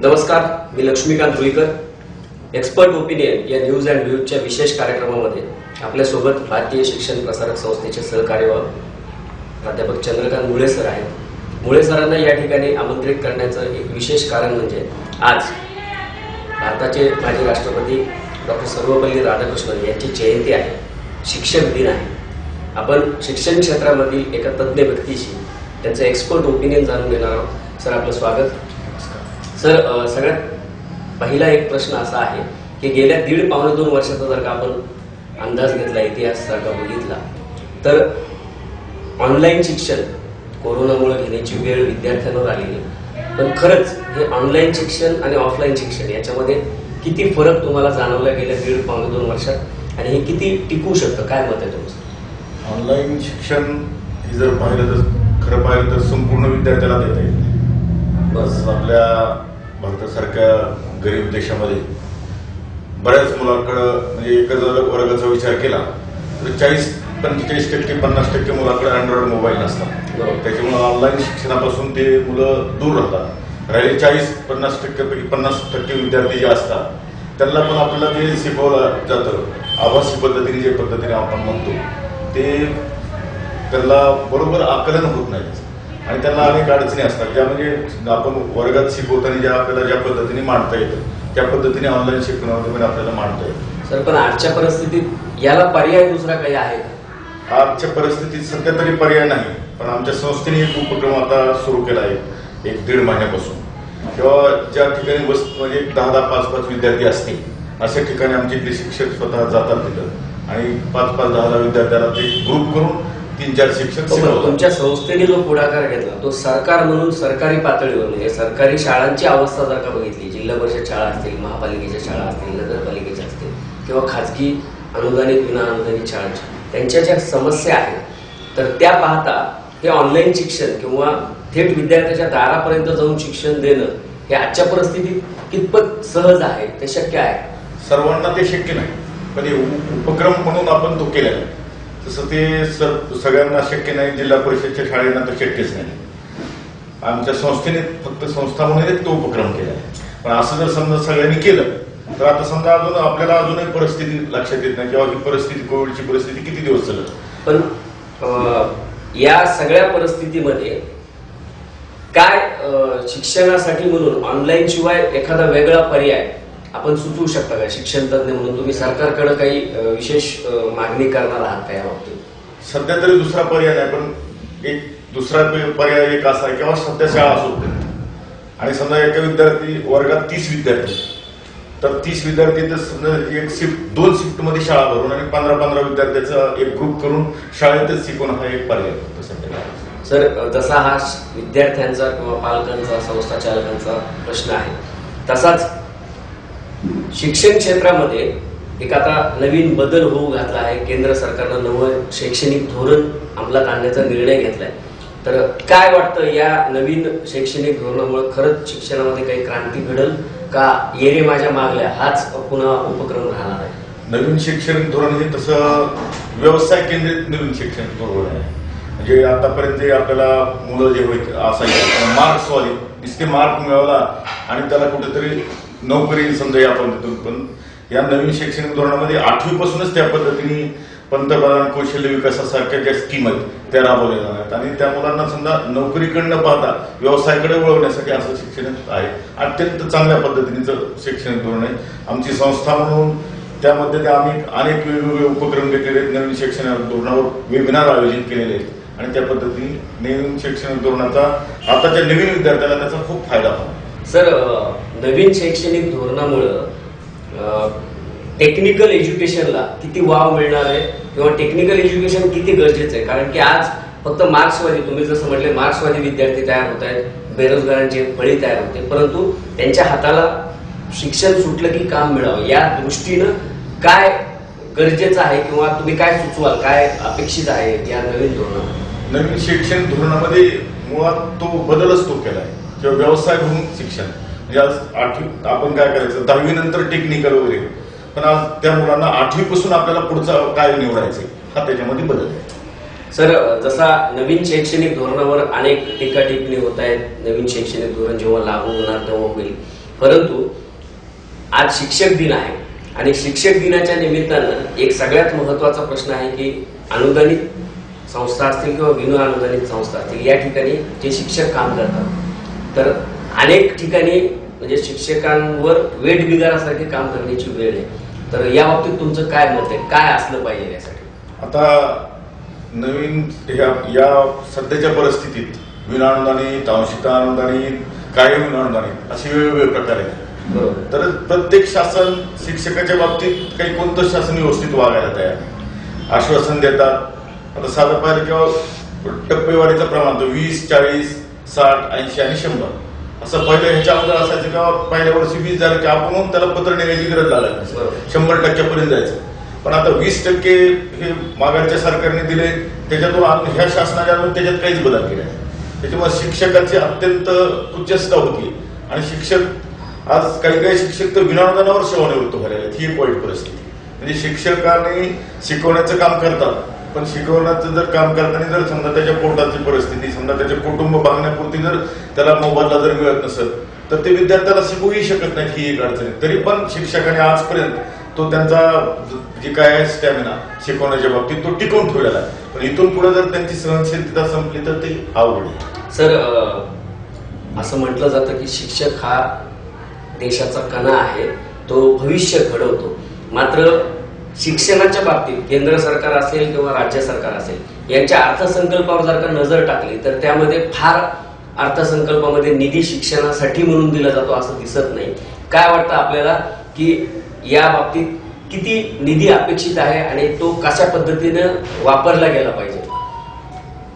नमस्कार, मी Laxmikant Ruikar. Expert opinion या news and व्ह्यूजच्या विशेष कार्यक्रमामध्ये आपल्यासोबत भारतीय शिक्षण प्रसारक संस्थेचे सहकार्यवाह प्राध्यापक चंद्रकांत मुळे सर आहेत. मुळे सरांना या ठिकाणी आमंत्रित करण्याचं एक विशेष कारण म्हणजे आज भारताचे माजी राष्ट्रपती डॉक्टर सर्वपल्ली राधाकृष्णन यांची जयंती आहे, शिक्षक दिन आहे. आपण शिक्षण क्षेत्रामधील एका तज्ज्ञ व्यक्तीशी त्यांचं एक्सपर्ट ओपिनियन जाणून घेणार आहोत. सर, आपलं स्वागत. सर, सगळ्यात पहिला एक प्रश्न असा आहे की गेल्या 1.5-2 वर्षाचा जर का आपण अंदाज घेतला, इतिहास जर का बघितला, तर ऑनलाईन शिक्षण कोरोनामुळे घेण्याची वेळ विद्यार्थ्यांवर आलेली. पण खरंच हे ऑनलाईन शिक्षण आणि ऑफलाईन शिक्षण याच्यामध्ये किती फरक तुम्हाला जाणवला गेल्या 1.5-2 वर्षात, आणि हे किती टिकू शकतं? काय मत आहे तुमचं? ऑनलाईन शिक्षण हे जर पाहिलं तर खरं पाहिलं तर संपूर्ण विद्यार्थ्याला देता येत नाही. बस आपल्या भारतासारख्या गरीब देशामध्ये बऱ्याच मुलांकडं म्हणजे एकच वर्गाचा विचार केला तर 40-45% 50% मुलांकडे अँड्रॉइड मोबाईल नसतात. त्याच्यामुळे ऑनलाईन शिक्षणापासून ते मुलं दूर राहतात. राहिले 40-50% विद्यार्थी जे असतात त्यांना पण आपल्याला जे शिकवलं जातं आभासी पद्धतीने, जे पद्धतीने आपण म्हणतो ते त्यांना बरोबर आकलन होत नाही आणि त्यांना अनेक अडचणी असतात, ज्या म्हणजे आपण वर्गात शिकवताना ज्या आपल्याला ज्या पद्धतीने मांडता येतं त्या पद्धतीने ऑनलाईन शिकवण्यामध्ये पण आपल्याला मांडता येतं. सर, पण आजच्या परिस्थितीत याला पर्याय दुसरा काही आहे का? आजच्या परिस्थितीत सध्या तरी पर्याय नाही, पण आमच्या संस्थेने एक उपक्रम आता सुरू केला आहे 1-1.5 महिन्यापासून. किंवा ज्या ठिकाणी म्हणजे 10-10, 5-5 विद्यार्थी असतील अशा ठिकाणी आमचे इथले शिक्षक स्वतः जातात तिथं आणि 5-5, 10-10 विद्यार्थ्याला ते ग्रुप करून 3-4 शिक्षक शिकवतात. तुमच्या संस्थेने जो पुढाकार घेतला तो सरकार म्हणून सरकारी पातळीवर, म्हणजे सरकारी शाळांची अवस्था जर का बघितली, जिल्हा परिषद शाळा असतील, महापालिकेच्या शाळा असतील, नगरपालिकेच्या असतील किंवा खाजगी अनुदानित विना अनुदानित शाळांच्या, त्यांच्या ज्या समस्या आहेत तर त्या पाहता हे ऑनलाईन शिक्षण किंवा थेट विद्यार्थ्याच्या दारापर्यंत जाऊन शिक्षण देणं हे आजच्या परिस्थितीत कितपत सहज आहे, ते शक्य आहे? सर्वांना ते शक्य नाही, पण हे उपक्रम म्हणून आपण तो केलेला आहे. तसं ते सगळ्यांना शक्य नाही. जिल्हा परिषदच्या शाळेंना तर शक्यच नाही. आमच्या संस्थेने फक्त संस्था म्हणून तो उपक्रम केला आहे. पण असं जर समजा सगळ्यांनी केलं तर आता समजा आपल्याला अजूनही परिस्थिती लक्षात येत नाही, किंवा ही परिस्थिती, कोविडची परिस्थिती किती दिवस चालत. पण या सगळ्या परिस्थितीमध्ये काय शिक्षणासाठी म्हणून ऑनलाईन शिवाय एखादा वेगळा पर्याय आपण सुचवू शकता का? शिक्षण तज्ञ म्हणून तुम्ही सरकारकडे काही विशेष मागणी करणार आहात का या बाबतीत? सध्या तरी दुसरा पर्याय नाही, पण एक दुसरा पर्याय एक असा आहे किंवा सध्या शाळा सुरू आणि समजा एका विद्यार्थी वर्गात 30 विद्यार्थी, तर 30 विद्यार्थी तर समजा एक शिफ्ट 2 शिफ्ट मध्ये शाळा भरून आणि 15-15 विद्यार्थ्याचा एक ग्रुप करून शाळेतच शिकवणं हा एक पर्याय होतो सध्या. सर, जसा हा विद्यार्थ्यांचा किंवा पालकांचा, संस्था चालकांचा प्रश्न आहे, तसाच शिक्षण क्षेत्रामध्ये एक आता नवीन बदल होऊ घातला आहे. केंद्र सरकारनं नवं शैक्षणिक धोरण अंमलात आणण्याचा निर्णय घेतलाय. तर काय वाटतं, या नवीन शैक्षणिक धोरणामुळे खरंच शिक्षणामध्ये काही क्रांती घडेल का येरे माझ्या मागल्या हाच पुन्हा उपक्रम राहणार आहे? नवीन शैक्षणिक धोरण हे तसं व्यवसाय केंद्रित नवीन शैक्षणिक धोरण आहे. म्हणजे आतापर्यंत आपल्याला मुलं जे असायचे मार्क्सवाली नुसते मार्क मिळवला आणि त्याला कुठेतरी नोकरी समजा आपण देतो, पण या नवीन शैक्षणिक धोरणामध्ये 8वी पासूनच त्या पद्धतीने पंतप्रधान कौशल्य विकासासारख्या ज्या स्कीम आहेत त्या राबवल्या जाणार आहेत आणि त्या मुलांना समजा नोकरीकडे न पाहता व्यवसायाकडे वळवण्यासाठी असं शिक्षण आहे. अत्यंत चांगल्या पद्धतीचं शैक्षणिक धोरण आहे. आमची संस्था म्हणून त्यामध्ये आम्ही अनेक वेगवेगळे उपक्रम घेतलेले आहेत. नवीन शैक्षणिक धोरणावर वेबिनार आयोजित केलेले आहेत आणि त्या पद्धतीने नवीन शैक्षणिक धोरणाचा आताच्या नवीन विद्यार्थ्याला त्याचा खूप फायदा होतो. सर, नवीन शैक्षणिक धोरणामुळं टेक्निकल एज्युकेशनला किती वाव मिळणार आहे किंवा टेक्निकल एज्युकेशन किती गरजेचं आहे? कारण की आज फक्त मार्क्सवादी, तुम्ही जसं म्हटले, मार्क्सवादी विद्यार्थी तयार होत आहेत, बेरोजगारांची फळी तयार होते, परंतु त्यांच्या हाताला शिक्षण सुटलं की काम मिळावं या दृष्टीनं काय गरजेचं आहे किंवा तुम्ही काय सुचवाल, काय अपेक्षित आहे या नवीन धोरणामध्ये? नवीन शैक्षणिक धोरणामध्ये मुळात तो बदलच तो केलाय किंवा व्यवसाय म्हणून शिक्षण. म्हणजे आज 8वी आपण काय करायचं, 10वी नंतर टेक्निकल वगैरे, पण आज त्या मुलांना 8वी पासून आपल्याला पुढचं काय निवडायचं हा त्याच्यामध्ये बदल आहे. सर, जसा नवीन शैक्षणिक धोरणावर अनेक टीका टिप्पणी होत आहेत, नवीन शैक्षणिक धोरण जेव्हा लागू होणार तेव्हा होईल, परंतु आज शिक्षक दिन आहे आणि शिक्षक दिनाच्या निमित्तानं एक सगळ्यात महत्वाचा प्रश्न आहे की अनुदानित संस्था असतील किंवा विना अनुदानित संस्था असतील, या ठिकाणी जे शिक्षक काम करतात तर अनेक ठिकाणी म्हणजे शिक्षकांवर वेठ बिगारासारखे काम करण्याची वेळ आहे. तर या बाबतीत तुमचं काय मत आहे, काय असलं पाहिजे यासाठी? आता नवीन या सध्याच्या परिस्थितीत विनाअनुदानित, अंशतः अनुदानित, कायम विनाअनुदानित असे वेगवेगळे प्रकार आहेत. तर प्रत्येक शासन शिक्षकाच्या बाबतीत काही कोणतं शासन व्यवस्थित वागायला तयार, आश्वासन देतात. आता साधं पाहिलं किंवा टप्पेवारीचं प्रमाण 20, 40, 60, 80 आणि 100 असं पहिलं ह्याच्या अगोदर असायचं किंवा पहिल्या वर्षी 20 झालं की आपण त्याला पत्र नेण्याची गरज लागत नाही, 100% जायचं. पण आता 20% हे मागाच्या सरकारने दिले, त्याच्यातून ह्या शासनाच्या त्याच्यात काहीच बदल केला नाही. त्याच्यामुळे शिक्षकाची अत्यंत उच्चस्था होती आणि शिक्षक आज काही शिक्षक तर विनाअनुदानावर सेवानिवृत्त व्हायला लागले. ही एक वाईट परिस्थिती. म्हणजे शिक्षकांनी शिकवण्याचं काम करतात, पण शिकवण्याचं जर काम करताना जर समजा त्याच्या पोटाची परिस्थिती, समजा त्याचे कुटुंब भागण्यापुरती जर त्याला मोबदला जर मिळत नसेल तर ते विद्यार्थ्याला शिकवूही शकत नाही. ही एक अडचण आहे. तरी पण शिक्षकाने आजपर्यंत तो त्यांचा जे काय आहे स्टॅमिना शिकवण्याच्या बाबतीत तो टिकवून ठेवलेला आहे. पण इथून पुढे जर त्यांची सहनशीलता संपली तर ते अवघड आहे. सर, असं म्हटलं जातं की शिक्षक हा देशाचा कणा आहे, तो भविष्य घडवतो. मात्र शिक्षणाच्या बाबतीत केंद्र सरकार असेल किंवा राज्य सरकार असेल यांच्या अर्थसंकल्पावर जर का नजर टाकली तर त्यामध्ये फार अर्थसंकल्पामध्ये निधी शिक्षणासाठी म्हणून दिला जातो असं दिसत नाही. काय वाटतं आपल्याला की या बाबतीत किती निधी अपेक्षित आहे आणि तो कशा पद्धतीनं वापरला गेला पाहिजे?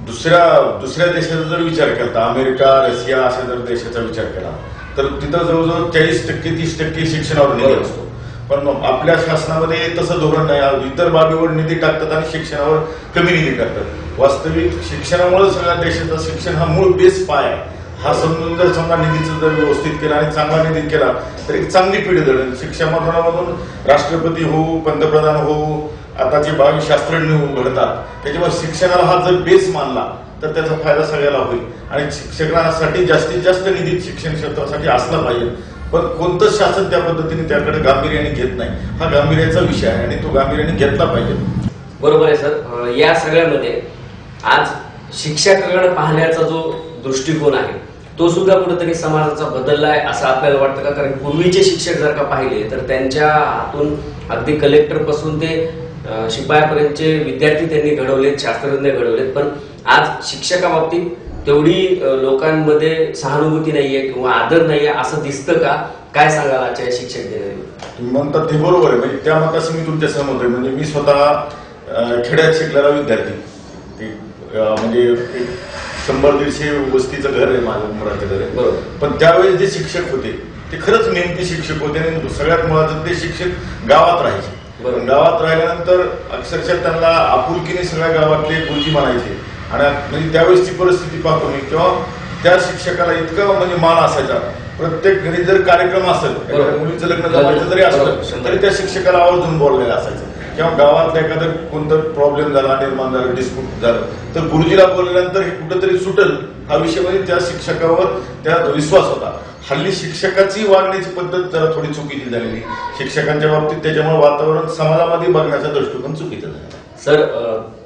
दुसऱ्या देशाचा जर विचार केला, अमेरिका, रशिया अशा जर देशाचा विचार केला तर तिथं जवळजवळ 40%, 30% शिक्षणावर निधी असतो. पण आपल्या शासनामध्ये तसं धोरण नाही. इतर बाबीवर निधी टाकतात आणि शिक्षणावर कमी निधी टाकतात. वास्तविक शिक्षणामुळे सगळ्या देशाचं शिक्षण हा मूळ बेस पाय आहे. हा समजून जर समजा निधीचं जर व्यवस्थित केला आणि चांगला निधी केला तर एक चांगली पिढी घडेल. शिक्षणामधून राष्ट्रपती होऊ, पंतप्रधान होऊ, आताचे भावी शास्त्रज्ञ घडतात. त्याच्यामुळे शिक्षणाला हा जर बेस मानला तर त्याचा फायदा सगळ्याला होईल आणि शिक्षणासाठी जास्तीत जास्त निधी शिक्षण क्षेत्रासाठी असला पाहिजे. पण कोणतंच शासन त्या पद्धतीने त्याकडे गांभीर्याने घेत नाही. हा गांभीर्याचा विषय आहे आणि तो गांभीर्याने घेतला पाहिजे. बरोबर आहे सर. या सगळ्यामध्ये आज शिक्षकाकडे पाहण्याचा जो दृष्टिकोन आहे तो सुद्धा कुठेतरी समाजाचा बदलला आहे असं आपल्याला वाटतं का? कारण पूर्वीचे शिक्षक जर का पाहिले तर त्यांच्या हातून अगदी कलेक्टर पासून ते शिपायापर्यंतचे विद्यार्थी त्यांनी घडवलेत, शास्त्रज्ञ घडवलेत. पण आज शिक्षकाबाबतीत तेवढी लोकांमध्ये सहानुभूती नाहीये किंवा आदर नाहीये असं दिसतं का? काय सांगाल आजच्या शिक्षक दिनानिमित्त? तुम्ही म्हणतात ते बरोबर आहे. म्हणजे त्या मताशी मी तुमच्या सहमत आहे. म्हणजे मी स्वतः खेड्यात शिकलेला विद्यार्थी, म्हणजे 100-150 वस्तीचं घर आहे माझं, उमराचं घर आहे. पण त्यावेळेस जे शिक्षक होते ते खरंच मेहनती शिक्षक होते आणि सगळ्यात महत्वाचं ते शिक्षक गावात राहायचे. गावात राहिल्यानंतर अक्षरशः त्यांना आपुलकीने सगळ्या गावातले गुरुजी म्हणायचे. आणि म्हणजे त्यावेळेसची परिस्थिती पाहतो मी किंवा त्या शिक्षकाला इतकं म्हणजे मान असायचा. प्रत्येक घरी जर कार्यक्रम असेल, मुलीचं लग्न जमायचं जरी असलं तरी त्या शिक्षकाला आवर्जून बोललेलं असायचं. किंवा गावातला एखादा कोणता प्रॉब्लेम झाला, निर्माण झाला, डिस्प्यूट झालं तर गुरुजीला बोलल्यानंतर हे कुठेतरी सुटेल हा विषय म्हणजे त्या शिक्षकावर त्या विश्वास होता. हल्ली शिक्षकाची वागण्याची पद्धत जरा थोडी चुकीची झालेली शिक्षकांच्या बाबतीत. त्याच्यामुळे वातावरण समाजामध्ये बघण्याचा दृष्टिकोन चुकीचा झाला. सर,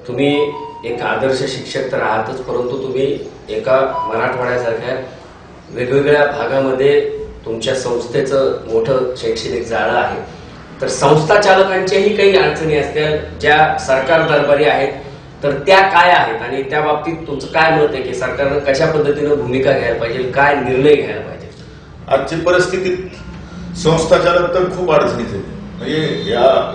तुम्ही एक आदर्श शिक्षक तर आहातच, परंतु तुम्ही एका मराठवाड्यासारख्या वेगवेगळ्या भागामध्ये तुमच्या संस्थेचं मोठं शैक्षणिक जाळं आहे. तर संस्था चालकांच्याही काही अडचणी असतील ज्या सरकार दरबारी आहेत, तर त्या काय आहेत आणि त्या बाबतीत तुमचं काय मत आहे की सरकारनं कशा पद्धतीनं भूमिका घ्यायला पाहिजे, काय निर्णय घ्यायला पाहिजे? आजची परिस्थितीत संस्था चालक तर खूप अडचणीत आहे. म्हणजे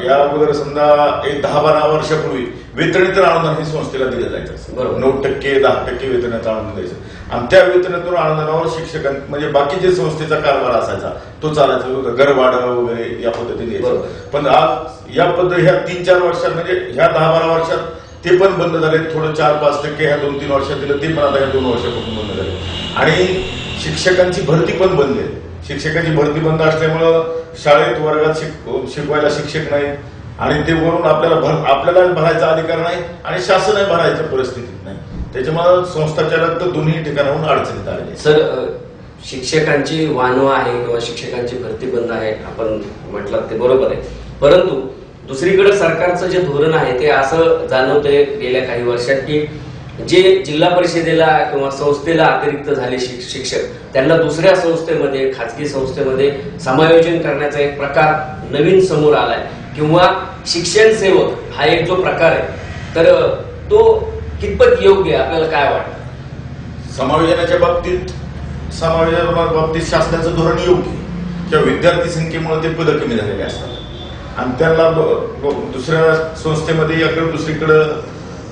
या अगोदर समजा एक 10-12 वर्षापूर्वी वेतनेतर अनुदान हे संस्थेला दिलं जायचं. 9%, 10% वेतनाचं अनुदान द्यायचं आणि त्या वेतनातून अनुदानावर शिक्षकां म्हणजे बाकीचे संस्थेचा कारभार असायचा तो चालायचा, घर भाडं वगैरे या पद्धतीने द्यायचं. पण आज या पद्धती ह्या 3-4 वर्षात म्हणजे ह्या 10-12 वर्षात ते पण बंद झाले. थोडं 4-5% ह्या 2-3 वर्षात दिलं, ते पण आता ह्या 2 वर्षापासून बंद झाले. आणि शिक्षकांची भरती पण बंद आहे. शिक्षकांची भरती बंद असल्यामुळं शाळेत वर्गात शिकवायला शिक्षक नाही आणि ते वरून आपल्याला भरायचा अधिकार नाही आणि शासनही भरायच्या परिस्थितीत नाही. त्याच्यामुळे संस्था चालक तर दोन्ही ठिकाणाहून अडचणीत आलेले. सर, शिक्षकांची वानवा आहे किंवा शिक्षकांची भरती बंद आहे आपण म्हटलं ते बरोबर आहे, परंतु दुसरीकडे सरकारचं जे धोरण आहे ते असं जाणवतंय गेल्या काही वर्षात की जे जिल्हा परिषदेला किंवा संस्थेला अतिरिक्त झाले शिक्षक त्यांना दुसऱ्या संस्थेमध्ये, खाजगी संस्थेमध्ये समायोजन करण्याचा एक प्रकार नवीन समोर आलाय किंवा शिक्षण सेवक हा एक जो प्रकार आहे तर तो कितपत योग्य आहे आपल्याला काय वाटतं? समायोजनाच्या बाबतीत शासनाचं धोरण योग्य किंवा विद्यार्थी संख्येमुळे ते पदं कमी झालेले असतात आणि त्यांना दुसऱ्या संस्थेमध्ये याकडे दुसरीकडं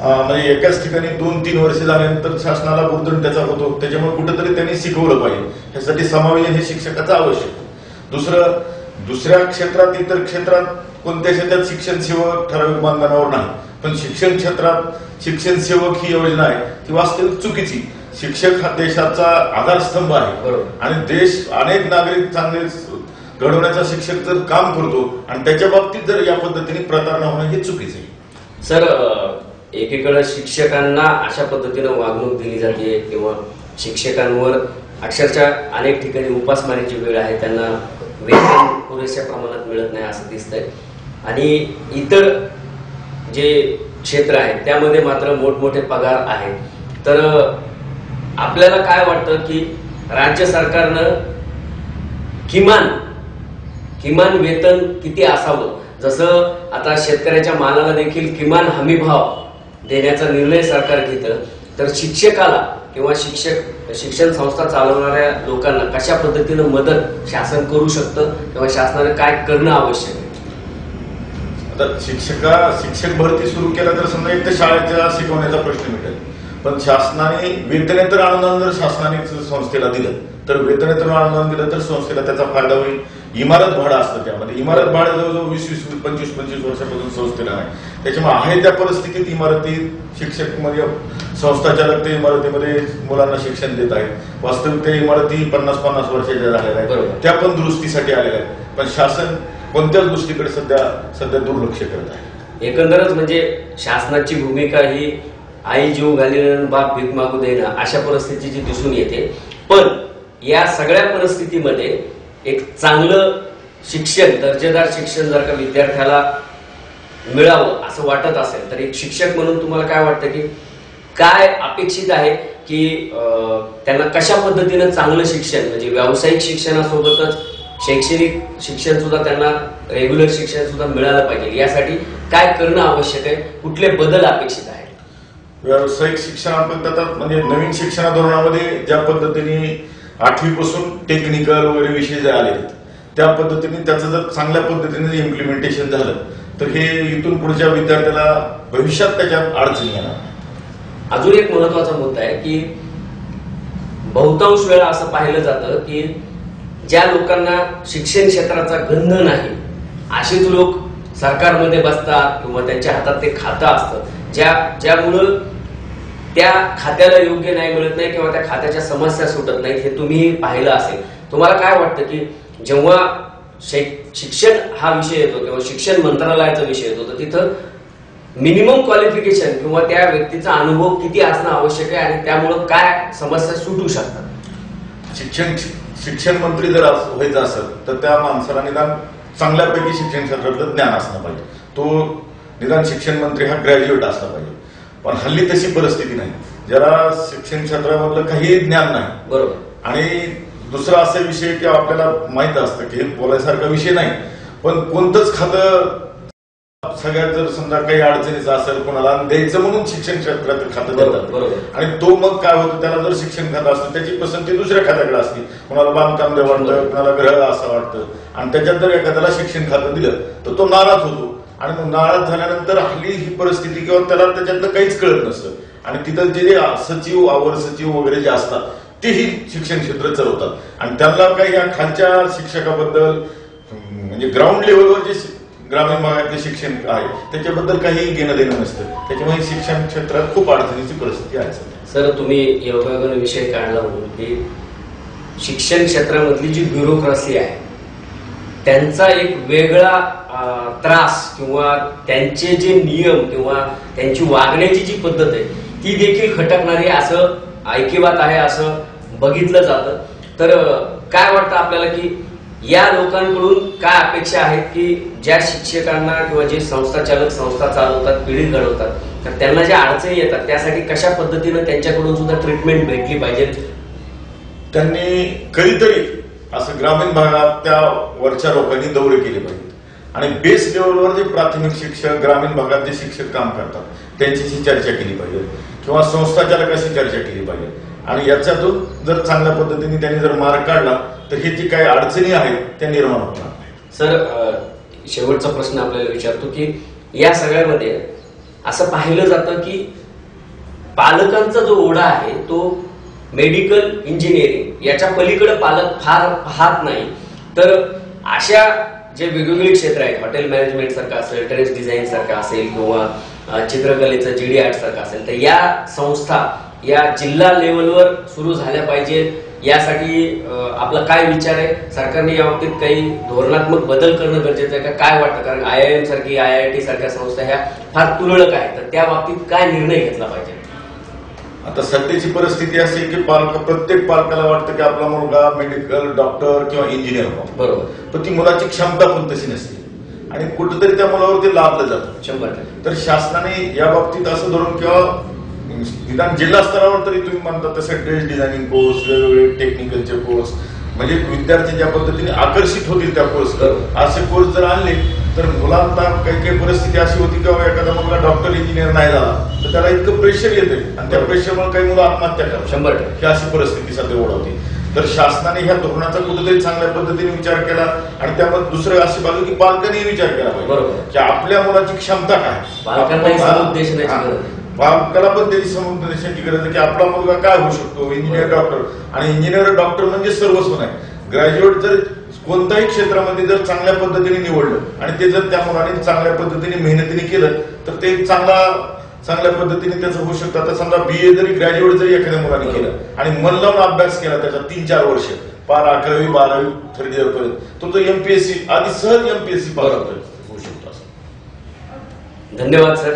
म्हणजे एकाच ठिकाणी 2-3 वर्ष झाल्यानंतर शासनाला बुरदंड त्याचा होतो. त्याच्यामुळे कुठेतरी त्यांनी शिकवलं पाहिजे. ह्यासाठी समायोजन हे शिक्षकाचं आवश्यक. दुसऱ्या क्षेत्रात, इतर क्षेत्रात कोणत्या क्षेत्रात शिक्षण सेवक ठराविक मानदंडावर नाही, पण शिक्षण क्षेत्रात शिक्षण सेवक ही योजना आहे ती वास्तविक चुकीची. शिक्षक हा देशाचा आधारस्तंभ आहे आणि देश अनेक नागरिक चांगले घडवण्याचा शिक्षक जर काम करतो आणि त्याच्या बाबतीत जर या पद्धतीने प्रतारणा होणं हे चुकीचं आहे. सर, एकीकडे शिक्षकांना अशा पद्धतीनं वागणूक दिली जाते किंवा शिक्षकांवर अक्षरशः अनेक ठिकाणी उपासमारीची वेळ आहे, त्यांना वेतन पुरेशा प्रमाणात मिळत नाही असं दिसतंय आणि इतर जे क्षेत्र आहे त्यामध्ये मात्र मोठमोठे पगार आहेत. तर आपल्याला काय वाटतं की राज्य सरकारनं किमान वेतन किती असावं? जसं आता शेतकऱ्याच्या मालाला देखील किमान हमी भाव देण्याचा निर्णय सरकार घेतं, तर शिक्षकाला किंवा शिक्षण संस्था चालवणाऱ्या लोकांना कशा पद्धतीनं मदत शासन करू शकतं किंवा शासनाने काय करणं आवश्यक आहे? आता शिक्षक भरती सुरू केला तर समजा एक तर शाळेच्या शिकवण्याचा प्रश्न मिळेल, पण शासनाने वेतनेतर अनुदान जर शासनाने संस्थेला दिलं तर वेतनेतर अनुदान दिलं तर संस्थेला त्याचा फायदा होईल. इमारत भाडं असतं, त्यामध्ये इमारत भाडं जवळजवळ 20-25 वर्षापासून संस्थेला आहे. त्याच्यामुळे आहे त्या परिस्थितीत इमारती शिक्षक म्हणजे संस्था चालक ते इमारतीमध्ये मुलांना शिक्षण देत आहेत. वास्तविक त्या इमारती 50-50 वर्षाच्या झालेल्या आहेत, त्या पण दुरुस्तीसाठी आलेल्या आहेत, पण शासन कोणत्याच गोष्टीकडे सध्या दुर्लक्ष करत आहे. एकंदरच म्हणजे शासनाची भूमिका ही आई जीव घालीन बाप भीक मागू देणं अशा परिस्थितीची दिसून येते. पण या सगळ्या परिस्थितीमध्ये एक चांगलं शिक्षण, दर्जेदार शिक्षण जर का विद्यार्थ्याला मिळावं असं वाटत असेल तर एक शिक्षक म्हणून तुम्हाला काय वाटतं की काय अपेक्षित आहे की त्यांना कशा पद्धतीनं चांगलं शिक्षण म्हणजे व्यावसायिक शिक्षणासोबतच शैक्षणिक शिक्षण सुद्धा त्यांना रेग्युलर शिक्षण सुद्धा मिळालं पाहिजे, यासाठी काय करणं आवश्यक आहे? कुठले बदल अपेक्षित आहेत? व्यावसायिक शिक्षणाबद्दल म्हणजे नवीन शिक्षण धोरणामध्ये ज्या पद्धतीने 8वी पासून टेक्निकल वगैरे विषय जे आले त्या पद्धतीने त्याचं जर चांगल्या पद्धतीने इम्प्लिमेंटेशन झालं तर हे इथून पुढच्या विद्यार्थ्याला भविष्यात त्याच्यात अडचणी येणार. अजून एक महत्वाचा मुद्दा आहे की बहुतांश वेळा असं पाहिलं जातं की ज्या लोकांना शिक्षण क्षेत्राचा गंध नाही असेच लोक सरकारमध्ये बसतात किंवा त्यांच्या हातात ते खातं असतं ज्यामुळं त्या खात्याला योग्य न्याय मिळत नाही किंवा त्या खात्याच्या समस्या सुटत नाहीत. हे तुम्ही पाहिलं असेल. तुम्हाला काय वाटतं की जेव्हा शिक्षण हा विषय येतो किंवा शिक्षण मंत्रालयाचा विषय येतो तर तिथं मिनिमम क्वालिफिकेशन किंवा त्या व्यक्तीचा अनुभव किती असणं आवश्यक आहे आणि त्यामुळं काय समस्या सुटू शकतात? शिक्षण मंत्री जर व्हायचं असेल तर त्या माणसाला निदान चांगल्यापैकी शिक्षण क्षेत्रातलं ज्ञान असलं पाहिजे. तो निदान शिक्षण मंत्री हा ग्रॅज्युएट असला पाहिजे. पण हल्ली तशी परिस्थिती नाही, ज्याला शिक्षण क्षेत्रामधलं काही ज्ञान नाही. बरोबर. आणि दुसरा असा विषय की आपल्याला माहित असतं की बोलायसारखा विषय नाही, पण कोणतंच खातं सगळ्यात जर समजा काही अडचणीचं असेल कोणाला द्यायचं म्हणून शिक्षण क्षेत्रात खातं देतात आणि तो मग काय होतं, त्याला जर शिक्षण खातं असतं त्याची पसंती दुसऱ्या खात्याकडे असते. कोणाला बांधकाम द्या वाटतं, कोणाला ग्रह असं वाटतं आणि त्याच्यात जर एखाद्याला शिक्षण खातं दिलं तर तो नाराज होतो आणि मग नाराज झाल्यानंतर हल्ली ही परिस्थिती किंवा त्याला त्याच्यातलं काहीच कळत नसतं आणि तिथं जे सचिव अवर सचिव वगैरे जे असतात तेही शिक्षण क्षेत्र चालवतात आणि त्यांना काही या खालच्या शिक्षकाबद्दल म्हणजे ग्राउंड लेवलवर जे ग्रामीण भागातले शिक्षण आहे त्याच्याबद्दल काही घेणं देणं नसतं. त्याच्यामुळे शिक्षण क्षेत्रात खूप अडचणीची परिस्थिती आहे. सर, तुम्ही योगायोगाने विषय काढला म्हणून की शिक्षण क्षेत्रामधली जी ब्युरोक्रेसी आहे त्यांचा एक वेगळा त्रास किंवा त्यांचे जे नियम किंवा त्यांची वागण्याची जी पद्धत आहे ती देखील खटकणारी असं ऐकिवात आहे असं बघितलं जातं. तर काय वाटतं आपल्याला की या लोकांकडून काय अपेक्षा आहेत की ज्या शिक्षकांना किंवा जे संस्थाचालक संस्था चालवतात, पिढी घडवतात, तर त्यांना ज्या अडचणी येतात त्यासाठी कशा पद्धतीनं त्यांच्याकडून सुद्धा ट्रीटमेंट भेटली पाहिजे? त्यांनी कधीतरी असं ग्रामीण भागात त्या वरच्या लोकांनी दौरे केले पाहिजेत आणि बेस लेवलवर जे प्राथमिक शिक्षक, ग्रामीण भागात जे शिक्षक काम करतात त्यांच्याशी चर्चा केली पाहिजे किंवा संस्थाचालकाशी चर्चा केली पाहिजे आणि याच्यातून जर चांगल्या पद्धतीने त्यांनी जर मार्ग काढला तर हे जी काही अडचणी आहेत त्या निर्माण होणार नाहीत. सर, शेवटचा प्रश्न आपल्याला विचारतो की या सगळ्यामध्ये असं पाहिलं जातं की पालकांचा जो ओढा आहे तो मेडिकल इंजिनिअरिंग याच्या पलीकडे पालक फार पाहत नाही. तर अशा जे वेगवेगळी क्षेत्र आहेत, हॉटेल मॅनेजमेंट सारखं असेल, ड्रेस डिझाईन सारखं असेल किंवा चित्रकलेचं GD आर्ट सारखं असेल, तर या संस्था या जिल्हा लेवलवर सुरू झाल्या पाहिजेत. यासाठी आपला काय विचार आहे? सरकारने या बाबतीत काही धोरणात्मक बदल करणं गरजेचं आहे का? काय वाटतं? कारण IIM सारखी, IIT सारख्या संस्था ह्या फार तुरळक आहेत, तर त्या बाबतीत काय निर्णय घेतला पाहिजे? आता सध्याची परिस्थिती अशी की प्रत्येक पालकाला वाटतं की आपला मुलगा मेडिकल, डॉक्टर किंवा इंजिनियर व्हावा. बरोबर. पण ती मुलाची क्षमता पण तशी नसते आणि कुठेतरी त्या मुलावरती लादलं जातं. 100%. तर शासनाने या बाबतीत असं धरून किंवा निदान जिल्हा स्तरावर तरी तुम्ही म्हणता तसे ड्रेस डिझायनिंग कोर्स, वेगवेगळे टेक्निकलचे कोर्स, म्हणजे विद्यार्थी ज्या पद्धतीने आकर्षित होतील त्या कोर्सवर असे कोर्स जर आणले तर मुलांना काही काही परिस्थिती अशी होती की एखादा मुलगा डॉक्टर, इंजिनियर नाही झाला तर त्याला इतकं प्रेशर येते आणि त्या प्रेशरमुळे काही मुलं आत्महत्या करतात. 100%. ही अशी परिस्थिती सध्या ओढवते. तर शासनाने ह्या धोरणाचा कुठेतरी चांगल्या पद्धतीने विचार केला आणि त्यामध्ये दुसरं अशी बाजू की पालकांनी विचार केला पाहिजे की आपल्या मुलाची क्षमता काय. पालकाला पण त्याची समुपदेशनाची गरज आहे की आपला मुलगा काय होऊ शकतो, इंजिनियर, डॉक्टर. आणि इंजिनियर, डॉक्टर म्हणजे सर्वस्व नाही. ग्रॅज्युएट जर कोणत्याही क्षेत्रामध्ये जर चांगल्या पद्धतीने निवडलं आणि ते जर त्या मुलाने चांगल्या पद्धतीने मेहनतीने केलं तर ते चांगल्या पद्धतीने त्याचं होऊ शकतं. आता समजा BA जरी ग्रॅज्युएट जरी एखाद्या मुलाने केलं आणि मन लावून अभ्यास केला त्याचा 3-4 वर्ष, पार 11वी 12वी 3rd इयर पर्यंत तो MPSC आधी सहज MPSC पास होऊ शकतो. धन्यवाद सर.